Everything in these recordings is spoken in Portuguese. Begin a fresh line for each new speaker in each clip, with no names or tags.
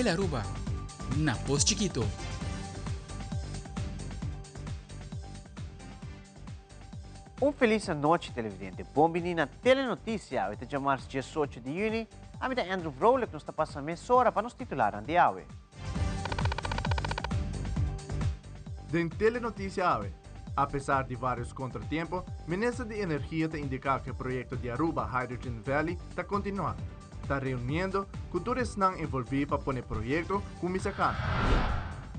Aruba, na Pos Chiquito.
Feliz noite, televidente. Bom menina Telenotícia. Hoje é março 18 de junho. A minha Andrew Vrolek nos está passando meia hora para nos titular de AWE.
Den Telenotícia AWE. Apesar de vários contratempos, o Ministro de Energia te indica que o projeto de Aruba Hydrogen Valley está continuando. Está reunindo culturas não envolvidas para pôr o projeto com Misakan.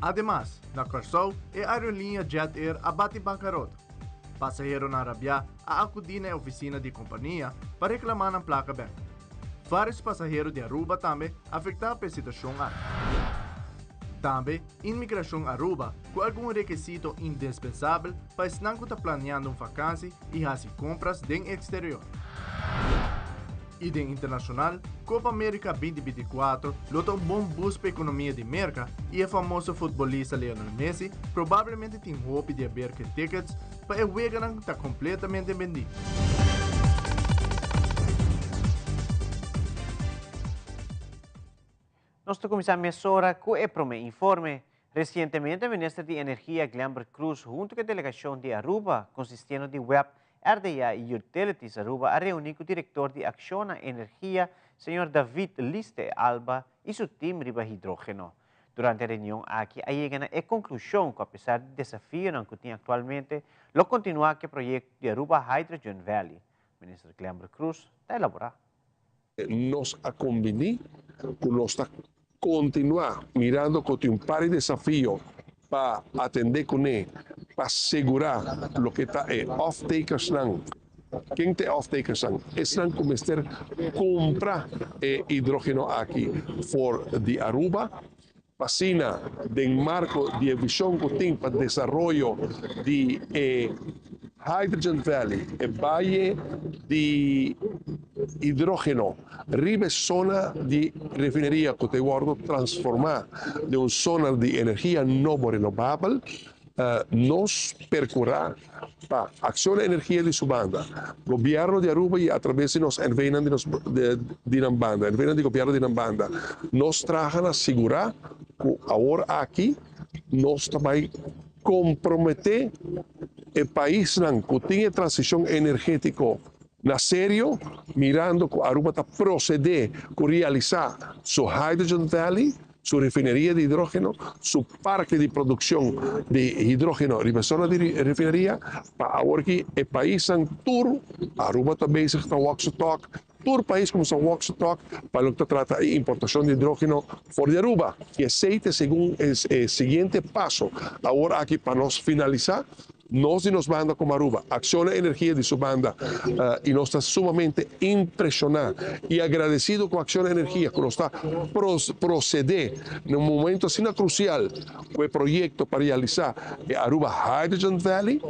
Además, na Corsou, a aerolínea Jet Air abate bancarrota. Passageiro na Arábia a acudir na oficina de companhia para reclamar a placa bem. Vários passageiros de Aruba também afetados pela situação aqui. Também, imigração Aruba com algum requisito indispensável para se não estar planeando uma vacância e fazer compras do exterior. E de internacional, Copa América 2024 lutou um bom boost para a economia de América e o famoso futebolista Lionel Messi provavelmente tem hope de abrir que tickets para o jogo está completamente vendido.
Nós começamos a meia com o primeiro informe. Recentemente, o Ministro de Energia, Glamber Cruz, junto com a delegação de Aruba, consistindo de Web, RDA e Utilities Aruba, a reuniu com o diretor de Ação na Energia, Sr. David Liste Alba, e seu time riba hidrógeno. Durante a reunião aqui, a chega a conclusão que, apesar do desafio que tem atualmente, lo continua com o projeto de Aruba Hydrogen Valley. O ministro Glamber Cruz está elaborando.
Nos conveni que nós continuar mirando com um par de desafios para atender com ele, para segurar o que está off-takers não. Quem tem off-takers não? Eles não começar a comprar hidrogênio aqui for de Aruba, Pasina, do marco de visão que tem para desenvolvimento de Hydrogen Valley, valle de hidrógeno, ribe zona de refinería que te guardo transformar de una zona de energía no renovável, nos percorrer para Acción de Energía de su banda, gobierno de Aruba y a través de nos envenan de Nambanda, envenan de gobierno de Nambanda, nos trajan a asegurar que ahora aquí nos también comprometer el país que tiene transición energética na sério, mirando que Aruba está proceder a realizar su Hydrogen Valley, su refinería de hidrógeno, su parque de producción de hidrógeno en la zona de refinería, para ahora que el país en tour, Aruba está bezig com walk the talk, todo o país começou a walk the talk para o que trata de importação de hidrógeno fora de Aruba. E aceite segundo o seguinte passo. Agora aqui para nós finalizar, nós e nos banda como Aruba, Acción de Energia de sua banda, e nós está sumamente impressionado e agradecido com a Acción de Energia que nós está proceder num momento assim crucial com o projeto para realizar a Aruba Hydrogen Valley,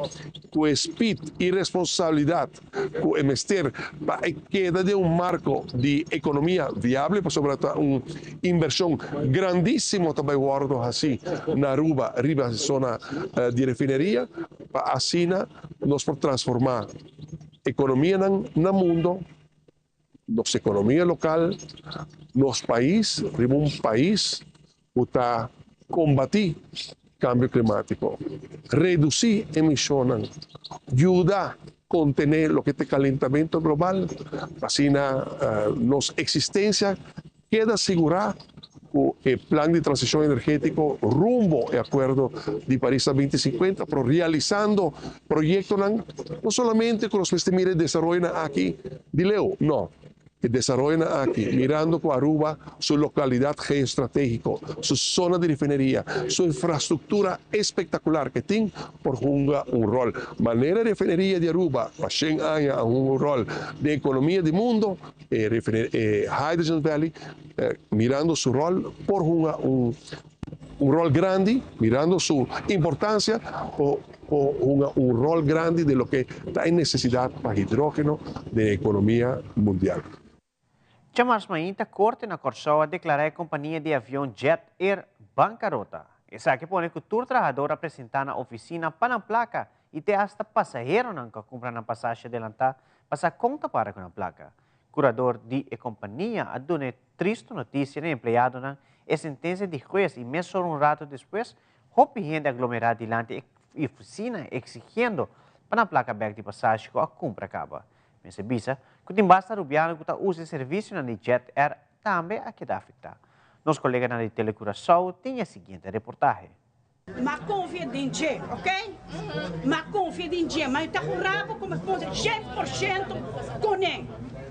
com o espírito e responsabilidade com o Ministério para a queda de marco de economia viável, para sobretudo uma inversão grandíssima também guardo assim na Aruba, riba zona de refineria, para assim nós por transformar economia no mundo, nossa economia local, nosso país, um país que está combater cambio climático, reduzir emissões, ajudar a contener o que é calentamento global, assim nossa existência queda assegurar o plan de transição energético rumbo ao Acordo de Paris 2050, pero realizando proyectos no solamente con los que se desarrollan aquí de Leo, no, que desarrollan aquí, mirando con Aruba su localidad geoestratégica, su zona de refinería, su infraestructura espectacular que tiene por jugar un rol. Manera de refinería de Aruba, para 100 años, un rol de economía del mundo, Hydrogen Valley, mirando su rol por jugar un rol grande, mirando su importancia, por un rol grande de lo que hay necesidad para hidrógeno de la economía mundial.
Chamars Mainta Corte na Corsou a declarar a companhia de avião Jet Air bancarrota. Essa aqui põe que o trabalhador apresentar na oficina para a placa e ter hasta passageiro não que compra na passagem adelantar passa conta para com a placa. Curador de companhia a dona triste notícia de empregado não es sentencia de juez y mes solo un rato después, hopi gente aglomerada delante de oficina exigiendo para a placa back de passagem que a compra acaba. Mas bisa, que tem basta rubiano que usa serviço na Jet Air também a que dá afetar. Nosso colega na Telecuraçao tem a seguinte reportagem.
Ma confia in Dio, ok? Ma confia in Dio, ma está com rabo como 100% com ele.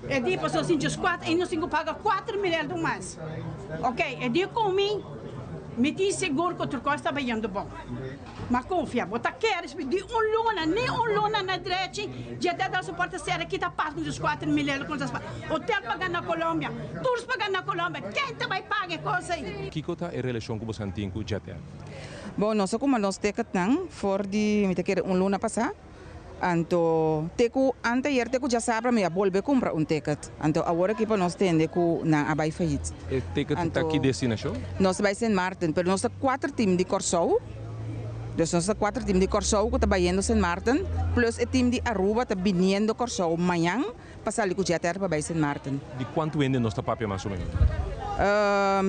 E depois nós temos 4 e nós temos que pagar 4 milhões mais. Ok? E depois comigo, me diz seguro que o turco está indo bom. Mas confia, você quer de luna, nem luna na direita, já até dá suporte sério que está passando dos 4 milhões com as hotel pagando na Colômbia, tours pagando na Colômbia, quem vai pagar coisa aí?
Kiko tá em relação com você tem com Jet Air?
Bom, nós como nós temos for de me quer luna passar. Anto teku anteayer teku já sabe me volver comprar ticket. Anto agora que para nós tende ku na abai fahit.
O ticket está aqui destinação?
Nós vai Saint Martin, pero nós 4 time de Corsou. Dus nós 4 time de Corsou que tá indo Saint Martin, plus o time de Aruba tá vindo Corsou amanhã, passar ali com Jet Air para Saint Martin.
De quanto vende nossa papel mais ou menos?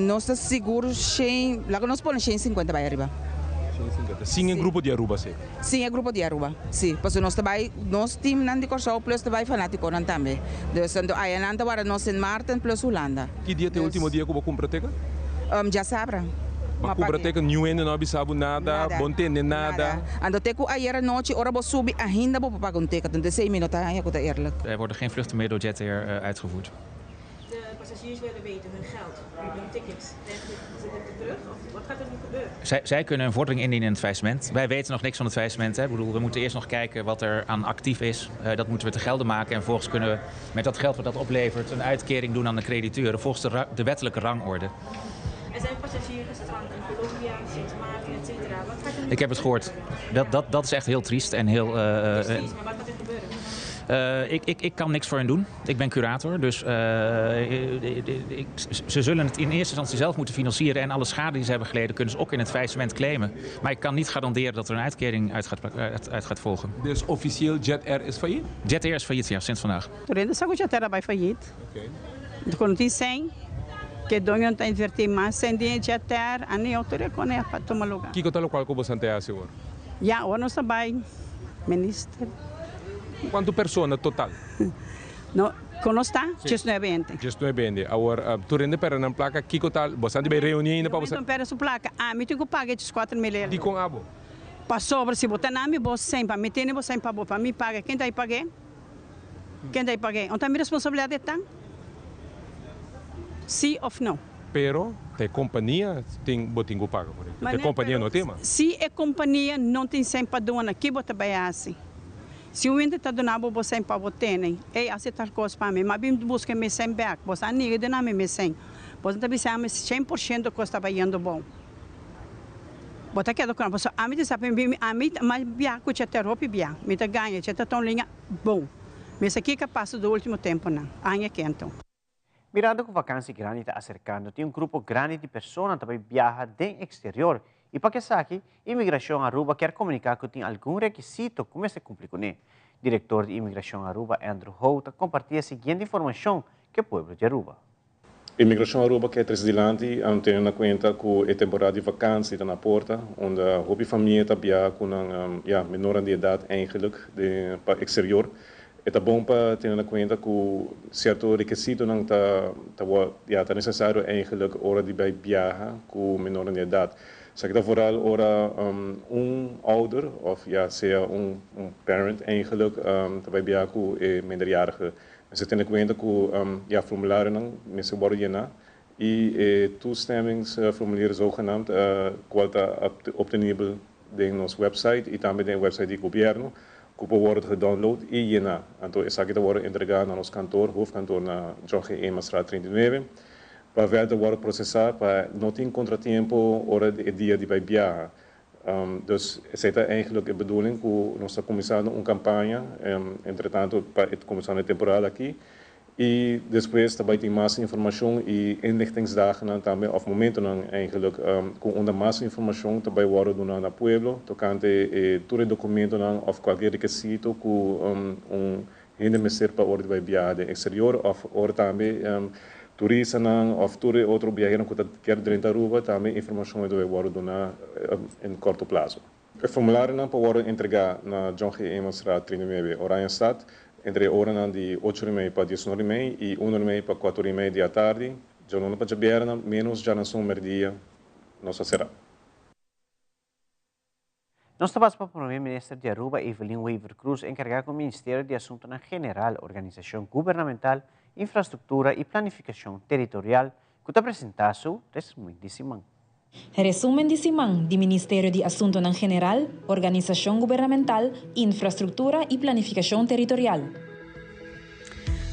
Nós tá seguro 100, lá que nós põe 150 vai arriba.
Sim, em grupo de Aruba, sim?
Sim, é grupo de Aruba. Sim, porque nós também, nós time não de Corsou, plus também fanático não também. Dus aí nanda para nós Saint Martin plus Holanda.
Que dia é o último dia que eu vou comprar ticket?
Já sabe.
Mas comprar ticket não ainda não sabe nada, bom tende nada.
Ando teku ayer noite, ora vou subir ainda vou pagar ticket, então 6 minutos aí eu eerlijk.
Er worden geen vluchten meer door Jet Air uitgevoerd.
De passagiers willen weten hun geld, hun tickets. Zit het terug of wat gaat er nu gebeuren?
Zij kunnen een vordering indienen in het faillissement. Wij weten nog niks van het faillissement. Hè. Ik bedoel, we moeten eerst nog kijken wat er aan actief is. Dat moeten we te gelden maken. En vervolgens kunnen we met dat geld wat dat oplevert een uitkering doen aan de crediteuren volgens de wettelijke rangorde.
Er zijn passagiers gestrand in Colombia, Sint Maarten, et cetera. Wat gaat er nu
Ik heb het gehoord. Dat is echt heel triest en heel...
precies, maar wat gaat er gebeuren?
Ik kan niks voor hen doen. Ik ben curator, dus ze zullen het in eerste instantie zelf moeten financieren en alle schade die ze hebben geleden kunnen ze ook in het faillissement claimen. Maar ik kan niet garanderen dat er een uitkering uit gaat volgen.
Dus officieel Jet Air is failliet?
Jet Air is failliet, ja, sinds vandaag.
Torrendo sa Jet Air vai failliet.
Oké.
Quando tem 100, que dono está invertir mais 100 dinheiro Jet Air, a nem autoria com ele para tomar lugar.
Kiko tá local com você até agora?
Ja, agora nós trabalhamos, ministro.
Quanto pessoas total?
No, conosco, just não é bem.
Just não é bem. Agora, tu rende para na placa Kiko tá, você vai reunir ainda para você?
Então, pera sua placa. Ah, me tenho que pagar esses 4 milhões.
Di com abo?
Para sobre, se botar na minha bolsa sem, para me ter nem bolsa para me pagar. Quem está aí pagar? Quem está aí pagar? Então, a minha responsabilidade está? Sim ou não?
Pero, a companhia tem botinho paga por isso. A companhia não tem, mas?
Se a companhia não tem sempre dona, que bota bem assim? Se o índio está donando você para você, é aceitar coisas para mim, mas bem busca me sem back, você aniga de nome me sem. Você também sabe 100% que está indo bom. Você quer do campo, a mim sabe a mim mas bia que já ter roupa bia, me tá ganha, já tá tão linha bom. Mas aqui que passa do último tempo não, ainda quento.
Mirando que a vacância grande está acercando, tem grupo grande de pessoas que também viaja do exterior. E para que saque, a Imigração Aruba quer comunicar que tem algum requisito como se cumpre com ele. Diretor de Imigração Aruba, Andrew Holt, compartilha a seguinte informação que o povo de Aruba.
A Imigração Aruba quer trazer tendo em conta que a temporada de vacância está na porta, onde a família está com menor de idade eigenlijk para o exterior. É bom para ter em conta que certo requisito não está necessário eigenlijk hora de viajar com menor de idade. Zeg dat vooral ora ouder of ja, seja parent eigenlijk daarbij bij minderjarige. Ze ten kwente que formulário mensen worden jena e toestemmingsformulier zogenaamd qualta obtenível de onze website e também de website do governo que worden gedownload e jena. Então essa aqui worden entregado na ons kantoor, hoofdkantoor na Jorge Emastraat 39. Para verder worden processado para não ter contratempo hora de dia de viajar. Dus essa é eigenlijk a bedoeling que nós estamos começando uma campanha, entretanto para começar a temporada aqui e depois também tem mais informação e inlichtingsdagen também ao momento eigenlijk com onde mais informação também worden doen na pueblo, tocante todo documento of qualquer requisito que ainda me serve para hora de viajar exterior of hora também turista of outro viajero que quer dentro da Aruba, também informação deve ser dona em curto prazo. O formulário não pode ser entregado na John G. Emerstraat 39, Oranjestad, entre horas de 8h30 para 10h30 e 1h30 para 4h30 da tarde. Já não pode ver menos já na sua dia, não será.
Nós estamos para o primeiro-ministro de Aruba, Evelyn Weaver Cruz, encarregado do Ministério de Assuntos General, Organização Governamental, Infraestrutura e Planificação Territorial, que está apresentando seu resumo de semana.
Resumen de semana do Ministério de Assuntos General, Organização Governamental, Infraestrutura e Planificação Territorial.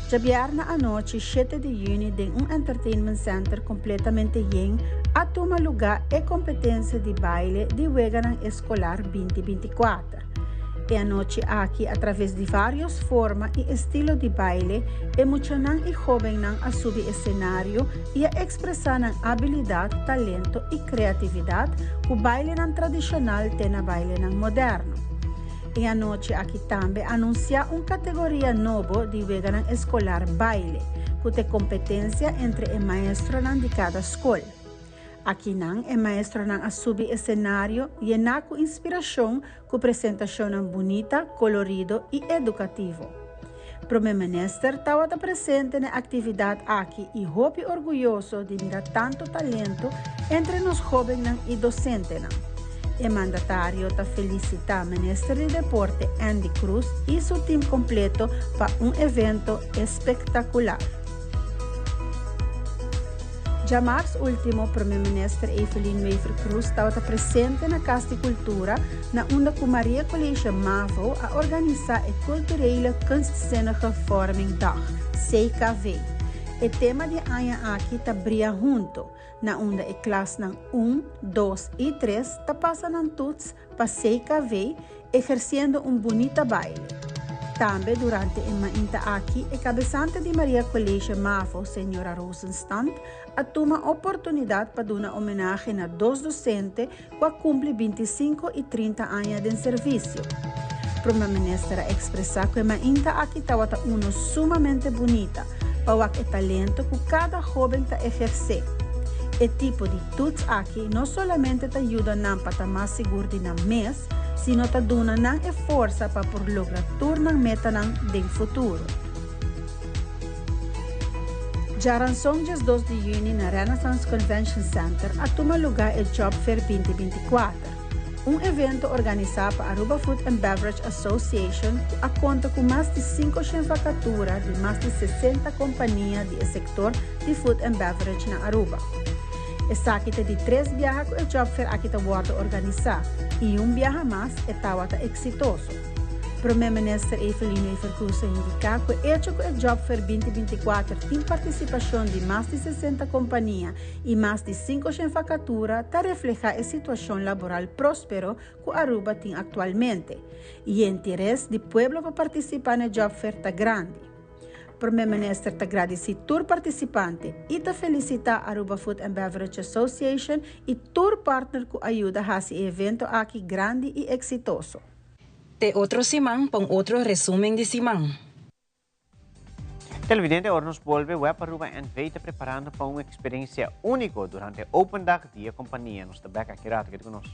Já viernes à noite, 7 de junho, em entertainment center completamente lleno, a tomar lugar a competência de baile de Weganan Escolar 2024. E a noite aqui, através de várias formas e estilos de baile, emocionam e jovens a subir cenário e a expressar habilidade, talento e criatividade que o baile tradicional tem na baile moderno. E a noite aqui também anuncia uma categoria nova de Weganan Escolar Baile, que tem competência entre os maestros de cada escola. Aqui o maestro a subir cenário e com inspiração com apresentação bonita, colorido e educativo. O primeiro-ministro estava presente na atividade aqui e hope orgulhoso de mirar tanto talento entre os jovens e docentes. O mandatário felicita o ministro de Deporte Andy Cruz e seu time completo para evento espetacular. Já março último, o primeiro-ministro Evelyn Weaver Cruz estava presente na Casa de Cultura, na onde com Maria Colégio MAVO a organizar a Culturele Kunstzinnige Vorming Dag, CKV. O tema de ano aqui está brilha junto, na onde a classe 1, 2 e 3 está passando todos para CKV, exercendo bonita baile. Também durante a manhã aqui, a cabeçante de Maria Colégio MAVO, senhora Rosenstand, a toma oportunidade para dar uma homenagem a dois docentes que cumprem 25 e 30 anos de serviço. O primeiro-ministro expressou que a manhã aqui estava sumamente bonita, para o talento que cada jovem está exercer. O tipo de tudo aqui não somente te ajuda a estar mais seguro na mês, sino te dona a força para lograr tornar meta no futuro. Já ranção dia 2 de junho na Renaissance Convention Center a tomar lugar o Job Fair 2024, evento organizado para Aruba Food and Beverage Association que conta com mais de 500 vacaturas de mais de 60 companhias do setor de food and beverage na Aruba. Essa aqui de 3 viagens que o Job Fair aqui está organizado e viagem mais estava exitoso. O primeiro-ministro Evelyn Weaver Cruz indica que o hecho que o Job Fair 2024 tem participação de mais de 60 companhias e mais de 500 vacaturas está refleja a situação laboral próspera que Aruba tem atualmente e o interesse do povo para participar no Job Fair está grande. O primeiro-ministro te agradece todos os participantes e te felicita a Aruba Food and Beverage Association e todos os partners que ajudam a esse evento aqui grande e exitoso.
De outro semana para outro resumen de semana.
Televidente, ahora nos vuelve Web Aruba NV está preparando para uma experiência única durante Open Dag Dia Companhia. Nos está back aqui rato, que conosco.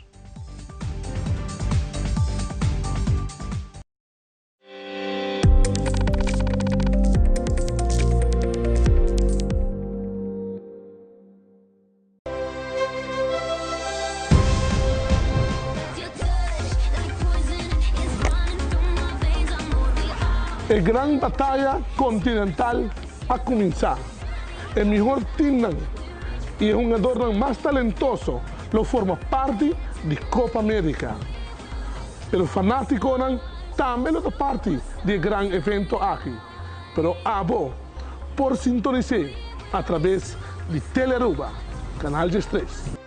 A gran batalha continental a começar. O melhor time e o jogador mais talentoso lo forma parte da Copa América. O fanático também é parte do grande evento aqui. Pero abo por sintonizar através de Telearuba, canal de 3.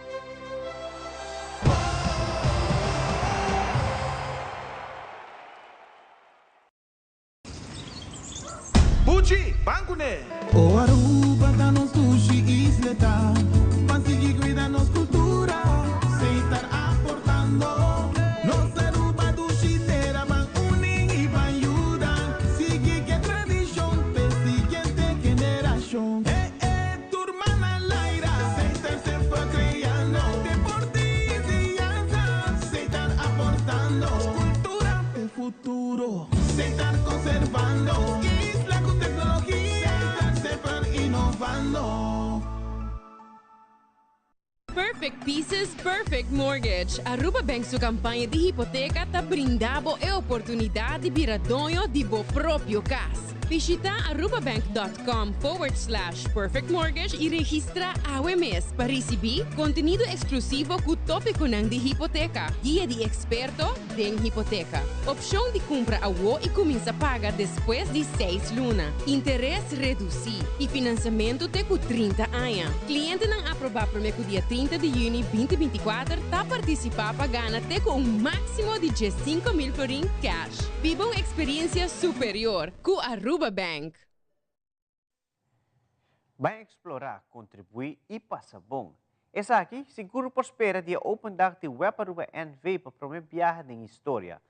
Buchi, banco né?
O Aruba da nos sushi isleta, consegui cuidar nos cultura, sem estar aportando. Nossa Aruba do Chitera, van unim e van ayudar. Sigue que tradição, per siguiente generação.
Perfect Pieces, Perfect Mortgage. Aruba Bank su campanha de hipoteca tá brindando a oportunidade de virar dono de bo próprio casa. Visita arubabank.com/perfect mortgage e registra AWMS para receber conteúdo exclusivo com o tópico de hipoteca, guia de experto de hipoteca, opção de compra a e começa a pagar depois de 6 lunas, interesse reduzido e financiamento até com 30 anos. Cliente não aprovar para o dia 30 de junho 2024 está participar para ganhar até com máximo de 15.000 florin cash. Viva uma experiência superior com Aruba Bank.
Vai explorar, contribuir e passar bom. Essa aqui, seguro prospera dia Open Dag de Web Aruba NV para promover viagem em história.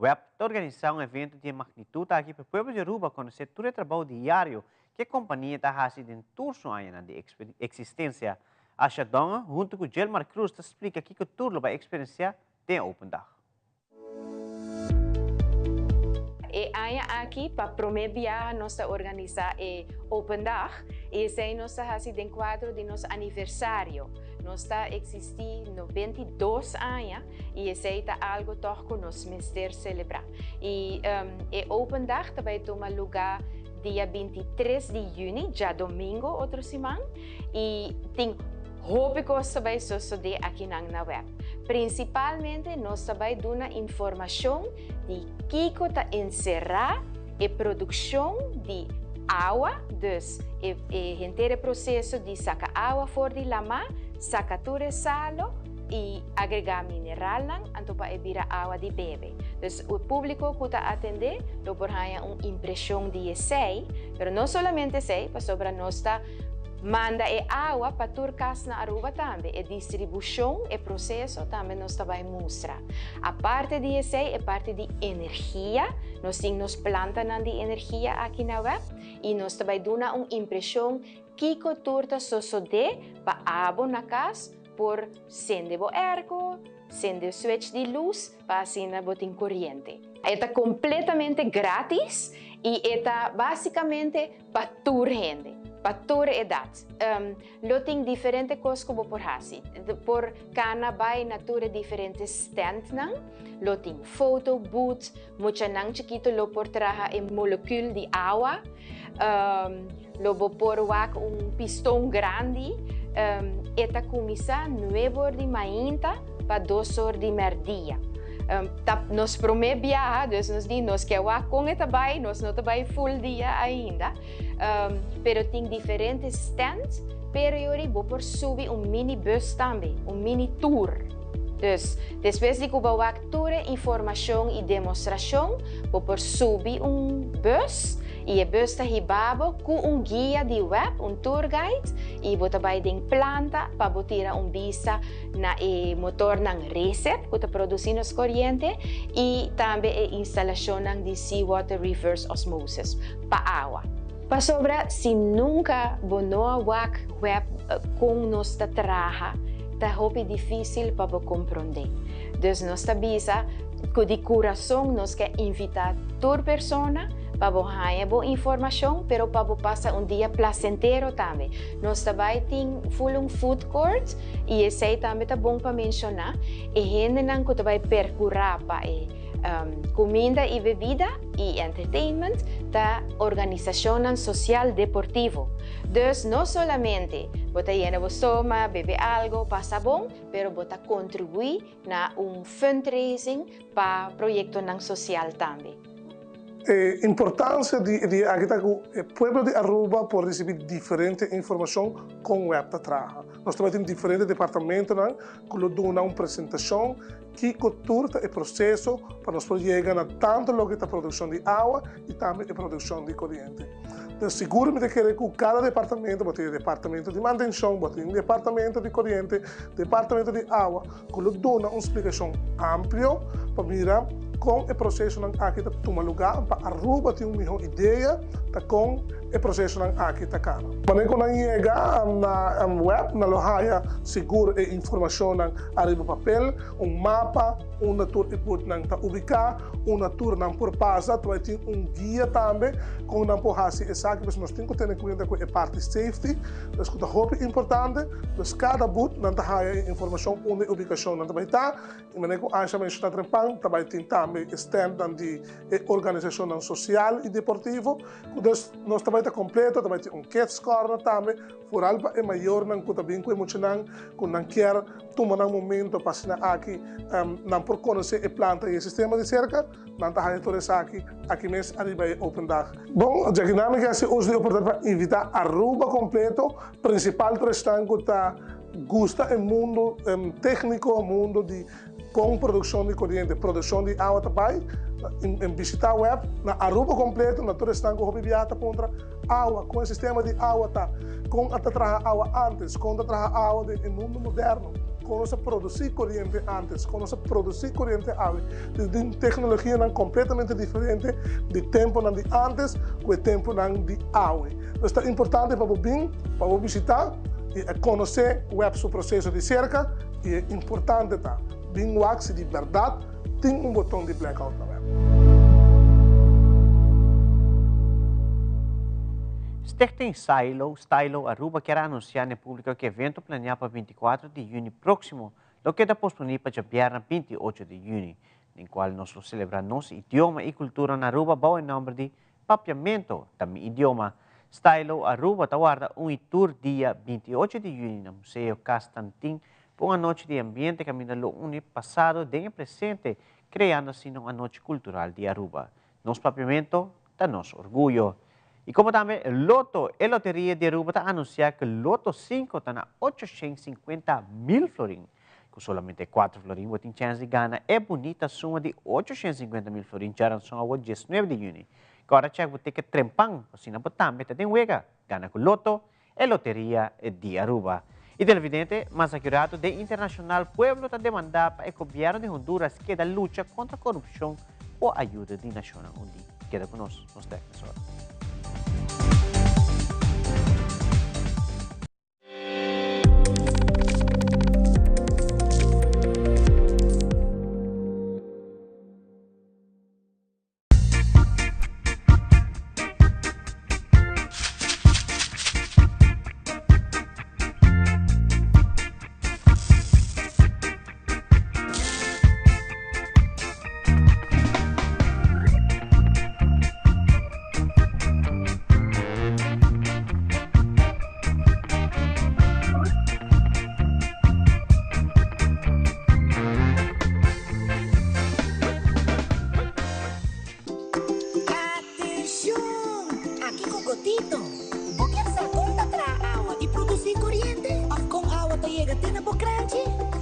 Web está organizando evento de magnitude aqui para o povo de Aruba conhecer todo o trabalho diário que a companhia está fazendo em torno de existência. A Xadonga, junto com Gelmar Cruz, explica que tudo vai experienciar de Open Dag.
E aqui para promover viagem nós organizar Open Dag e esse é nosso fazendo quadro de nosso aniversário. Nós está existindo 22 anos e esse é algo que nós mestre celebrar. E Open Dag também toma lugar dia 23 de junho, já domingo, outra semana, e tem roupa que vai suceder aqui na web. Principalmente, nós vai dar informação de que está encerrar a produção de água, dus o inteiro processo de sacar água fora de lama, sacar tudo salo e agregar mineral, então para virar água de bebê. Dus o público que está atender, do por uma impressão de essay, mas não somente essay, para sobre nós manda água para turcas na Aruba também. A distribuição e processo também nós vai mostrar. A parte de essay é parte de energia. Nós temos plantas de energia aqui na web e nós vai dar uma impressão que a turta sucede para água na casa por acender o ergo, acender o switch de luz para assim botar corrente. É completamente grátis e é basicamente para toda gente. Para toda idade. Tem diferentes coisas que por fazer. Por cada vai na toda diferentes stands. Tem foto, booth, muita não chiquito lo por traja em molécula de água. Lo por pistão grande. Esta comissa 9 horas de manhã para 2 horas de merdia. Nós prometemos viajar, nós queremos com esta vai, nós não vai full dia ainda. Pero tem diferentes stands, pero eu vou por subir mini bus também, mini tour. Dus, depois de que eu toda informação e demonstração, vou por subir bus e a bus está ribado com guia de web, tour guide, e vou também ter planta para botar visa na motor na reset, que está produzindo corrente, e também a instalação de seawater reverse osmosis para água. Para sobre, se nunca bonoa web com nossa traja, está difícil para compreender. Dus nós avisa que de coração nós quer invitar toda pessoa para ganhar boa informação, pero para passar dia placentero também. Nós também tem food court e esse também tá bom para mencionar. E gente não que vai percorrer para comida e bebida e entertainment da organização social deportivo. Dus não somente bota llena o soma, bebe algo, passa bom, pero bota contribuir na fundraising para projeto social também.
Importância de o povo de Aruba por receber diferente informação com o web da traja. Nós também temos diferentes departamentos que dão uma apresentação que curta o processo para nós poder chegar a tanto lo que está a produção de água e também a produção de corrente. Então, seguro-me que cada departamento, pode ter departamento de manutenção, pode ter departamento de corrente, departamento de água, que dão uma explicação ampla para mirar com o processo não aqui tá toma lugar para Aruba tem uma ideia tá com o processo não aqui tá cara. Mas quando chega na web na loja seguro e informação não arriba papel, mapa, tour e não tá ubicar, tour não por passa, tu vai ter guia também com não por hasi exato, mas nós temos que ter em conta com a parte safety, das coisas muito importante, das cada boot não tá informação onde ubicação não vai estar, e mas com acha mais está trempang, também tem também stand de organização social e deportivo, das nós também está completo, também tem cat score também, por algo é maior não que também com emocional, com não quer tomar um momento para se aqui não por conhecer a planta e o sistema de cerca, não está aí toda essa aqui mesmo arriba é open dag. Bom, a dinâmica é hoje a oportunidade para invitar Aruba completo, principal restaurante que está gosta o mundo técnico, o mundo de com produção de corrente, produção de água também, em visitar a web, na Aruba completo, na todo restaurante que viaja contra água, com o sistema de água tá, com a trazer água antes, com a trazer água do mundo moderno. Quando se produzir corrente antes, quando se produzir corrente água, de tecnologia não completamente diferente de tempo não de antes com o tempo não de água. Então é importante para vir, para visitar e conhecer o web do processo de cerca e é importante tá, vir wax de verdade tem botão de blackout na web.
Stichting Stylo Aruba quer anunciar no público que o evento planeado para 24 de junho próximo, lo queda posponível para viernes 28 de junho, em qual nós vamos celebrar nosso idioma e cultura na Aruba bao em nome de papiamento também idioma. Stylo Aruba aguarda tour dia 28 de junho no Museu Castantin por uma noite de ambiente que no ano passado de presente, criando assim uma noite cultural de Aruba. Nosso papiamento da nosso orgulho. E como também Loto, a Loteria de Aruba está anunciando que Loto 5 está na 850.000 florim. Com somente 4 florim, tem chance de ganhar a bonita suma de 850.000 florim, já são a 19 de junho. Agora, check o ticket trempang, assim na também tem huega, ganha com Loto, a Loteria de Aruba. E televidente, mais acurado de Internacional Pueblo está demandando para o governo de Honduras que da luta contra a corrupção ou ajuda de Nacional Unido. Queda conosco, nos técnicos.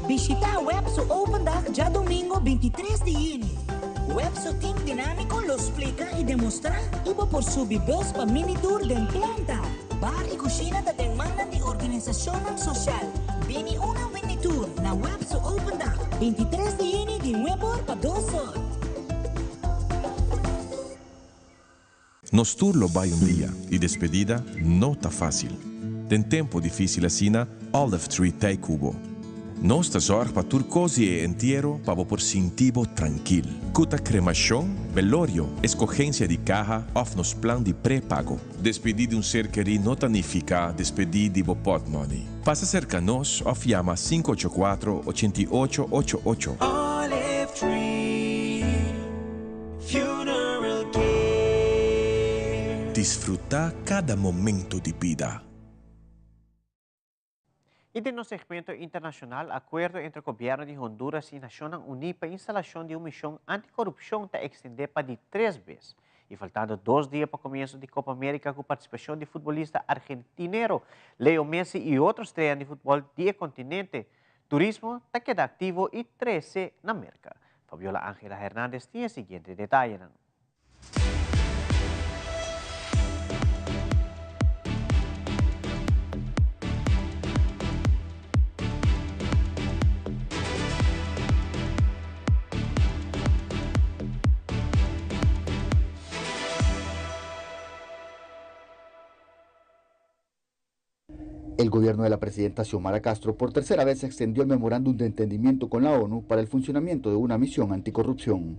Visita a Webso Open Dag já domingo 23 de junho. Webso Team Dinâmico lo explica e demonstra iba por subir bus para mini tour de planta. Bar e cozinha da demanda de organização social. Vini una mini tour na Webso Open Dag 23 de junho de 9 para 2 horas.
Nos tour lo vai dia e despedida não tá fácil. Tem tempo difícil assina Olive Tree Tay Cubo. Nós te zorg para tur cosi e entierro para por sintivo tranquilo. Cuta cremação, velorio, escogencia de caja of nos plan de pré-pago. Despedir de ser querido não significa despedir de pot money. Passa cerca nos of llama 584-8888.
Olive Tree Funeral Care.
Disfrutar cada momento de vida.
E de nosso segmento internacional, acordo entre o governo de Honduras e Nações Unidas para a instalação de uma missão anticorrupção está extendida para de 3 vezes. E faltando 2 dias para o começo da Copa América com participação de futbolista argentino Leo Messi e outros estrelas de futebol do continente, turismo está queda ativo e 13 na América. Fabiola Ángela Hernández tem o seguinte detalhe.
El gobierno de la presidenta Xiomara Castro por tercera vez extendió el memorándum de entendimiento con la ONU para el funcionamiento de una misión anticorrupción.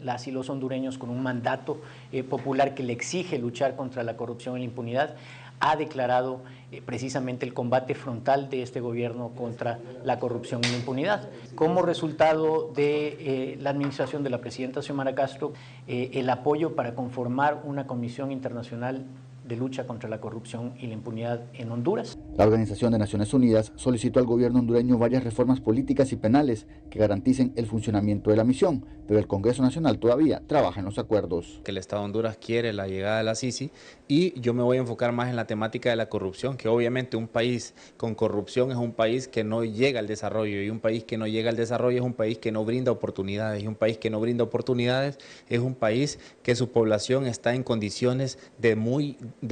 Las y los hondureños, con un mandato popular que le exige luchar contra la corrupción y la impunidad, ha declarado precisamente el combate frontal de este gobierno contra la corrupción y la impunidad. Como resultado de la administración de la presidenta Xiomara Castro, el apoyo para conformar una comisión internacional de lucha contra la corrupción y la impunidad en Honduras.
La Organización de Naciones Unidas solicitó al gobierno hondureño varias reformas políticas y penales que garanticen el funcionamiento de la misión, pero el Congreso Nacional todavía trabaja en los acuerdos.
Que el Estado de Honduras quiere la llegada de la Sisi, y yo me voy a enfocar más en la temática de la corrupción, que obviamente un país con corrupción es un país que no llega al desarrollo, y un país que no llega al desarrollo es un país que no brinda oportunidades, y un país que no brinda oportunidades es un país que su población está en condiciones de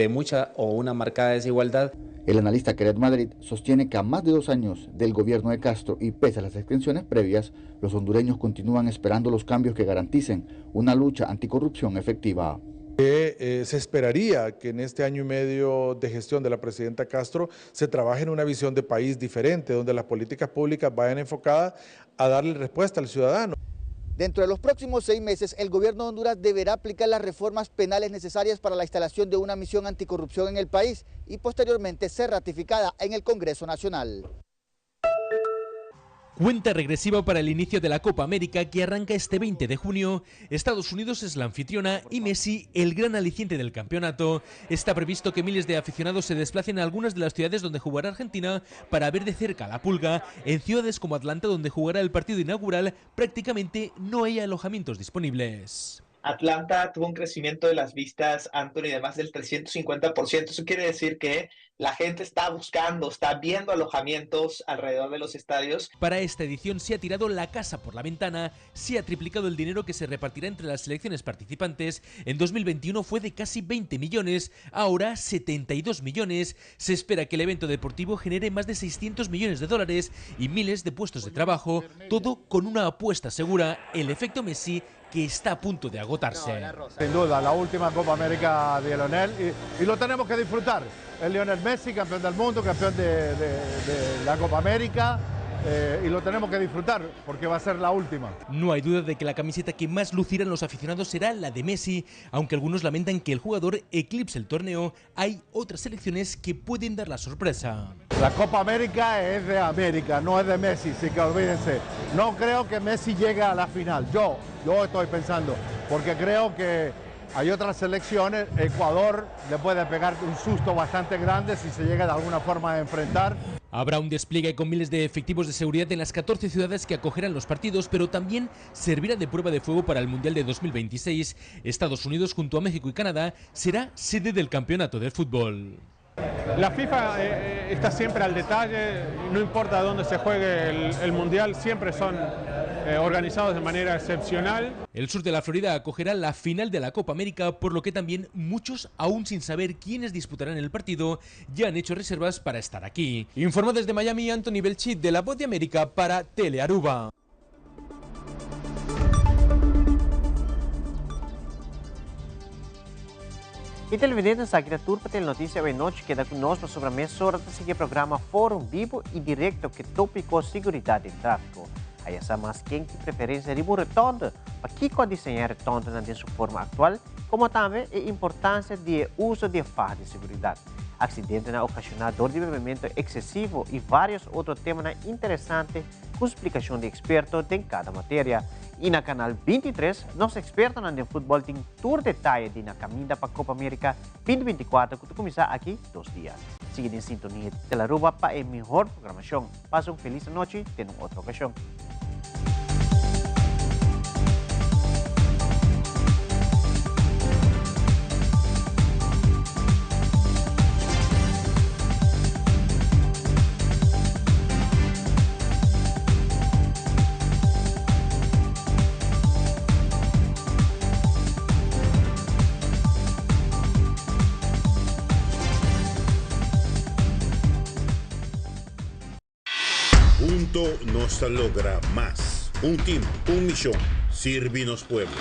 mucha o una marcada desigualdad.
El analista Keret Madrid sostiene que a más de 2 años del gobierno de Castro y pese a las extensiones previas, los hondureños continúan esperando los cambios que garanticen una lucha anticorrupción efectiva.
Se esperaría que en este año y medio de gestión de la presidenta Castro se trabaje en una visión de país diferente, donde las políticas públicas vayan enfocadas a darle respuesta al ciudadano.
Dentro de los próximos 6 meses, el gobierno de Honduras deberá aplicar las reformas penales necesarias para la instalación de una misión anticorrupción en el país y posteriormente ser ratificada en el Congreso Nacional.
Cuenta regresiva para el inicio de la Copa América que arranca este 20 de junio. Estados Unidos es la anfitriona y Messi el gran aliciente del campeonato. Está previsto que miles de aficionados se desplacen a algunas de las ciudades donde jugará Argentina para ver de cerca a la Pulga. En ciudades como Atlanta, donde jugará el partido inaugural, prácticamente no hay alojamientos disponibles.
Atlanta tuvo un crecimiento de las vistas, Anthony, de más del 350%. Eso quiere decir que la gente está viendo alojamientos alrededor de los estadios.
Para esta edición se ha tirado la casa por la ventana, se ha triplicado el dinero que se repartirá entre las selecciones participantes. En 2021 fue de casi 20 millones, ahora 72 millones. Se espera que el evento deportivo genere más de 600 millones de dólares y miles de puestos de trabajo, todo con una apuesta segura, el efecto Messi, que está a punto de agotarse.
Sin duda, la última Copa América de Lionel y lo tenemos que disfrutar. El Lionel Messi, campeón del mundo, campeón de la Copa América, y lo tenemos que disfrutar porque va a ser la última.
No hay duda de que la camiseta que más lucirán los aficionados será la de Messi, aunque algunos lamentan que el jugador eclipse el torneo. Hay otras selecciones que pueden dar la sorpresa.
La Copa América es de América, no es de Messi, así que olvídense. No creo que Messi llegue a la final, yo estoy pensando, porque creo que hay otras selecciones. Ecuador le puede pegar un susto bastante grande si se llega de alguna forma a enfrentar.
Habrá un despliegue con miles de efectivos de seguridad en las 14 ciudades que acogerán los partidos, pero también servirá de prueba de fuego para el Mundial de 2026. Estados Unidos, junto a México y Canadá, será sede del campeonato de fútbol.
La FIFA está siempre al detalle, no importa dónde se juegue el Mundial, siempre son organizados de manera excepcional.
El sur de la Florida acogerá la final de la Copa América, por lo que también muchos, aún sin saber quiénes disputarán el partido, ya han hecho reservas para estar aquí. Informó desde Miami Anthony Belchit, de La Voz de América para Telearuba.
E televidentes, aqui da Turpa Telenotícia Boa Noite, queda conosco sobre a mesa hora de seguir o programa Fórum Vivo e Direto que tópico seguridade e tráfico. Aí essa mais quente preferência de retorno, para que pode desenhar retorno na sua forma atual, como também a importância de uso de farda de segurança. Acidente na ocasionar dor de bebimento excessivo e vários outros temas interessantes com explicação de experto em cada matéria. E na canal 23, nosso experto no futebol tem tour detalhe de na caminha para a Copa América 2024 que começar aqui 2 dias. Siga em sintonia de Telearuba para a melhor programação. Passe uma feliz noite em outra ocasião.
Nos logra más. Un team, un millón. Sirvinos Pueblo.